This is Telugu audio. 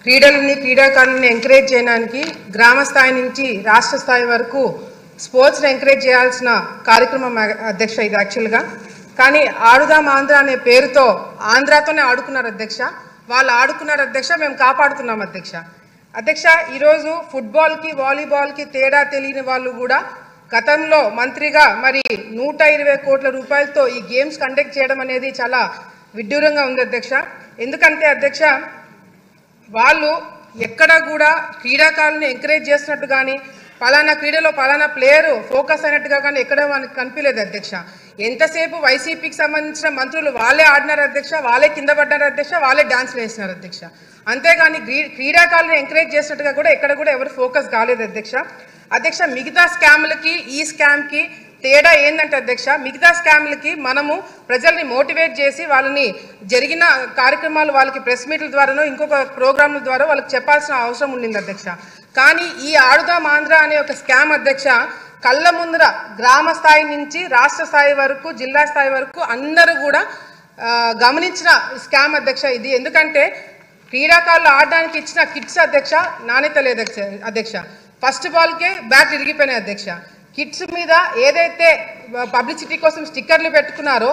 క్రీడలని క్రీడాకారులను ఎంకరేజ్ చేయడానికి గ్రామ స్థాయి నుంచి రాష్ట్ర స్థాయి వరకు స్పోర్ట్స్ని ఎంకరేజ్ చేయాల్సిన కార్యక్రమం అధ్యక్ష ఇది యాక్చువల్గా. కానీ ఆడుదాం ఆంధ్ర అనే పేరుతో ఆంధ్రాతోనే ఆడుకున్నారు అధ్యక్ష. వాళ్ళు ఆడుకున్నారు అధ్యక్ష, మేము కాపాడుతున్నాం అధ్యక్ష. అధ్యక్ష, ఈరోజు ఫుట్బాల్కి వాలీబాల్కి తేడా తెలియని వాళ్ళు కూడా గతంలో మంత్రిగా మరి 120 కోట్ల రూపాయలతో ఈ గేమ్స్ కండక్ట్ చేయడం అనేది చాలా విడ్డూరంగా ఉంది అధ్యక్ష. ఎందుకంటే అధ్యక్ష, వాళ్ళు ఎక్కడ కూడా క్రీడాకారులను ఎంకరేజ్ చేసినట్టు కానీ పలానా క్రీడలో పలానా ప్లేయర్ ఫోకస్ అయినట్టుగా కానీ ఎక్కడ మనకు కనిపించలేదు అధ్యక్ష. ఎంతసేపు వైసీపీకి సంబంధించిన మంత్రులు వాళ్ళే ఆడినారు అధ్యక్ష, వాళ్ళే కింద పడ్డారు అధ్యక్ష, వాళ్ళే డాన్స్లు వేసినారు అధ్యక్ష. అంతేగాని క్రీడాకారులను ఎంకరేజ్ చేసినట్టుగా కూడా ఎక్కడ కూడా ఎవరు ఫోకస్ కాలేదు అధ్యక్ష. అధ్యక్ష, మిగతా స్కామ్లకి ఈ స్కామ్కి తేడా ఏంటంటే అధ్యక్ష, మిగతా స్కామ్లకి మనము ప్రజల్ని మోటివేట్ చేసి వాళ్ళని జరిగిన కార్యక్రమాలు వాళ్ళకి ప్రెస్ మీట్ల ద్వారానో ఇంకొక ప్రోగ్రాంల ద్వారా వాళ్ళకి చెప్పాల్సిన అవసరం ఉండింది అధ్యక్ష. కానీ ఈ ఆడుదాం ఆంధ్ర అనే ఒక స్కామ్ అధ్యక్ష కళ్ళ ముందర గ్రామ స్థాయి నుంచి రాష్ట్ర స్థాయి వరకు జిల్లా స్థాయి వరకు అందరూ కూడా గమనించిన స్కామ్ అధ్యక్ష ఇది. ఎందుకంటే క్రీడాకారులు ఆడడానికి ఇచ్చిన కిట్స్ అధ్యక్ష నాణ్యత లేదు అధ్యక్ష. ఫస్ట్ బాల్కే బ్యాట్ ఇరిగిపోయినాయి అధ్యక్ష. కిట్స్ మీద ఏదైతే పబ్లిసిటీ కోసం స్టిక్కర్లు పెట్టుకున్నారో